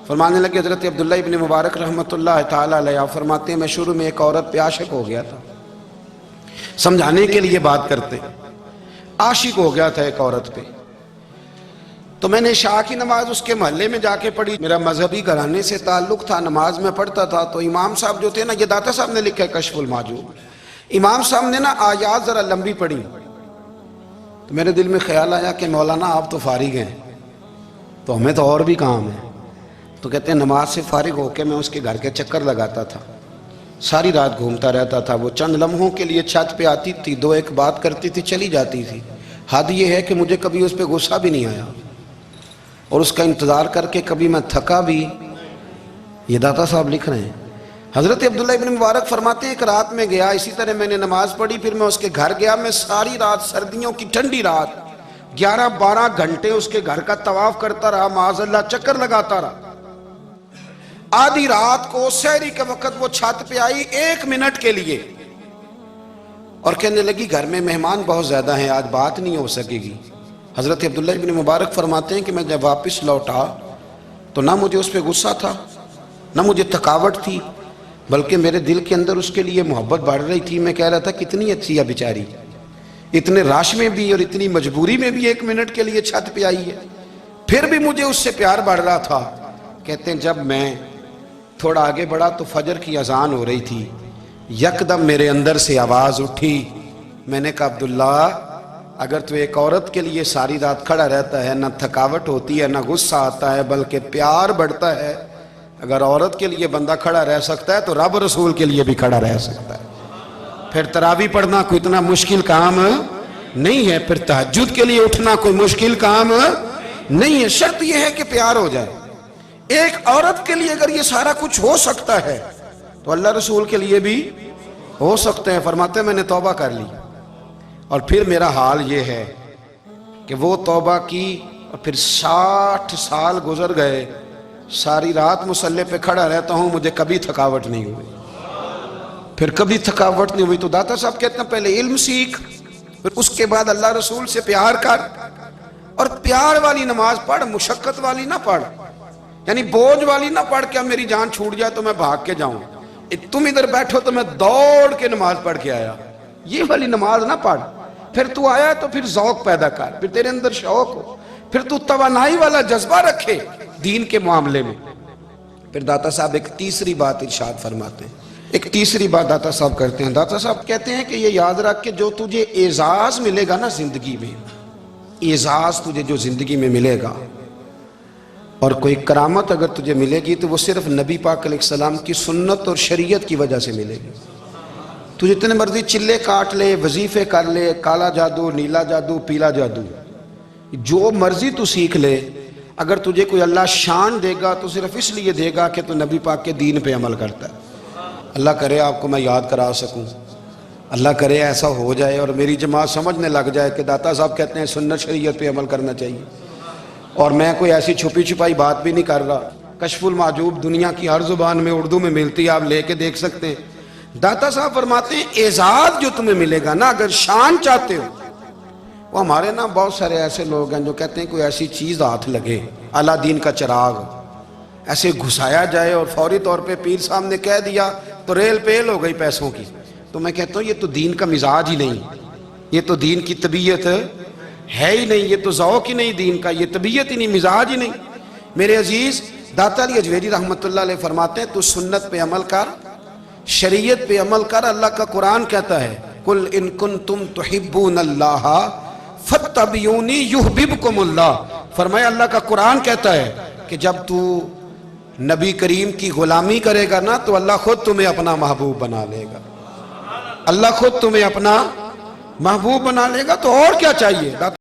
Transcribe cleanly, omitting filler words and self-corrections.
فرمانے لگے حضرت عبداللہ ابن مبارک رحمتہ تعالی علیہ فرماتے ہیں میں شروع میں ایک عورت پہ عاشق ہو گیا تھا، سمجھانے کے لیے بات کرتے، عاشق ہو گیا تھا ایک عورت پہ، تو میں نے عشاء کی نماز اس کے محلے میں جا کے پڑھی۔ میرا مذہبی گھرانے سے تعلق تھا، نماز میں پڑھتا تھا، تو امام صاحب جو تھے نا، یہ داتا صاحب نے لکھا ہے کشف المحجوب، امام صاحب نے نا آیات ذرا لمبی پڑھی، تو میرے دل میں خیال آیا کہ مولانا آپ تو فارغ ہیں، تو ہمیں تو اور بھی کام ہے۔ تو کہتے ہیں نماز سے فارغ ہو کے میں اس کے گھر کے چکر لگاتا تھا، ساری رات گھومتا رہتا تھا، وہ چند لمحوں کے لیے چھت پہ آتی تھی، دو ایک بات کرتی تھی، چلی جاتی تھی۔ حد یہ ہے کہ مجھے کبھی اس پہ غصہ بھی نہیں آیا، اور اس کا انتظار کر کے کبھی میں تھکا بھی۔ یہ داتا صاحب لکھ رہے ہیں۔ حضرت عبداللہ ابن مبارک فرماتے ہیں ایک رات میں گیا، اسی طرح میں نے نماز پڑھی، پھر میں اس کے گھر گیا، میں ساری رات، سردیوں کی ٹھنڈی رات 11-12 گھنٹے اس کے گھر کا طواف کرتا رہا، معاذ اللہ چکر لگاتا رہا۔ آدھی رات کو سحری کے وقت وہ چھت پہ آئی 1 منٹ کے لیے، اور کہنے لگی گھر میں مہمان بہت زیادہ ہیں، آج بات نہیں ہو سکے گی۔ حضرت عبداللہ ابن مبارک فرماتے ہیں کہ میں جب واپس لوٹا تو نہ مجھے اس پہ غصہ تھا، نہ مجھے تھکاوٹ تھی، بلکہ میرے دل کے اندر اس کے لیے محبت بڑھ رہی تھی۔ میں کہہ رہا تھا کتنی اچھی ہے بیچاری، اتنے راش میں بھی اور اتنی مجبوری میں بھی 1 منٹ کے لیے چھت پہ آئی ہے، پھر بھی مجھے اس سے پیار بڑھ رہا تھا۔ کہتے ہیں جب میں تھوڑا آگے بڑھا تو فجر کی اذان ہو رہی تھی، یکدم میرے اندر سے آواز اٹھی، میں نے کہا عبداللہ اگر تو ایک عورت کے لیے ساری رات کھڑا رہتا ہے، نہ تھکاوٹ ہوتی ہے، نہ غصہ آتا ہے، بلکہ پیار بڑھتا ہے، اگر عورت کے لیے بندہ کھڑا رہ سکتا ہے تو رب رسول کے لیے بھی کھڑا رہ سکتا ہے۔ پھر تراویح پڑھنا کوئی اتنا مشکل کام نہیں ہے، پھر تہجد کے لیے اٹھنا کوئی مشکل کام نہیں ہے، شرط یہ ہے کہ پیار ہو جائے۔ ایک عورت کے لیے اگر یہ سارا کچھ ہو سکتا ہے تو اللہ رسول کے لیے بھی ہو سکتے ہیں۔ فرماتے ہیں میں نے توبہ کر لی، اور پھر میرا حال یہ ہے کہ وہ توبہ کی، اور پھر 60 سال گزر گئے، ساری رات مصلی پہ کھڑا رہتا ہوں، مجھے کبھی تھکاوٹ نہیں ہوئی، پھر کبھی تھکاوٹ نہیں ہوئی۔ تو داتا صاحب کہتے ہیں پہلے علم سیکھ، پھر اس کے بعد اللہ رسول سے پیار کر، اور پیار والی نماز پڑھ، مشقت والی نہ پڑھ، یعنی بوجھ والی نہ پڑھ کہ اب میری جان چھوٹ جائے تو میں بھاگ کے جاؤں، تم ادھر بیٹھو تو میں دوڑ کے نماز پڑھ کے آیا، یہ والی نماز نہ پڑھ۔ پھر تو آیا تو پھر ذوق پیدا کر، پھر تیرے اندر شوق ہو، پھر تو توانائی والا جذبہ رکھے دین کے معاملے میں۔ پھر داتا صاحب ایک تیسری بات ارشاد فرماتے ہیں، ایک تیسری بات داتا صاحب کرتے ہیں۔ داتا صاحب کہتے ہیں کہ یہ یاد رکھ کہ جو تجھے اعزاز ملے گا نا زندگی میں، اعزاز تجھے جو زندگی میں ملے گا، اور کوئی کرامت اگر تجھے ملے گی تو وہ صرف نبی پاک علیہ السلام کی سنت اور شریعت کی وجہ سے ملے گی۔ تو جتنے مرضی چلے کاٹ لے، وظیفے کر لے، کالا جادو، نیلا جادو، پیلا جادو، جو مرضی تو سیکھ لے، اگر تجھے کوئی اللہ شان دے گا تو صرف اس لیے دے گا کہ تو نبی پاک کے دین پہ عمل کرتا ہے۔ اللہ کرے آپ کو میں یاد کرا سکوں، اللہ کرے ایسا ہو جائے اور میری جماعت سمجھنے لگ جائے کہ داتا صاحب کہتے ہیں سنت شریعت پہ عمل کرنا چاہیے، اور میں کوئی ایسی چھپی چھپائی بات بھی نہیں کر رہا۔ کشف المحجوب دنیا کی ہر زبان میں اردو میں ملتی ہے، آپ لے کے دیکھ سکتے ہیں۔ داتا صاحب فرماتے ہیں اعزاز جو تمہیں ملے گا نا، اگر شان چاہتے ہو، وہ ہمارے نا بہت سارے ایسے لوگ ہیں جو کہتے ہیں کوئی ایسی چیز ہاتھ لگے، اعلیٰ دین کا چراغ ایسے گھسایا جائے اور فوری طور پہ پیر صاحب نے کہہ دیا تو ریل پیل ہو گئی پیسوں کی۔ تو میں کہتا ہوں یہ تو دین کا مزاج ہی نہیں، یہ تو دین کی طبیعت ہے ہی نہیں، یہ تو ذوق ہی نہیں دین کا، یہ طبیعت ہی نہیں، مزاج ہی نہیں۔ میرے عزیز داتا علی اجویری رحمۃ اللہ علیہ فرماتے ہیں تو سنت پہ عمل کر، شریعت پہ عمل کر۔ اللہ کا قرآن کہتا ہے قُلْ إِن كُنْتُمْ تُحِبُّونَ اللَّهَ فَاتَّبِعُونِي يُحْبِبْكُمُ اللَّهُ۔ فرمایا اللہ کا قرآن کہتا ہے کہ جب تو نبی کریم کی غلامی کرے گا نا تو اللہ خود تمہیں اپنا محبوب بنا لے گا، اللہ خود تمہیں اپنا محبوب بنا لے گا، تو اور کیا چاہیے۔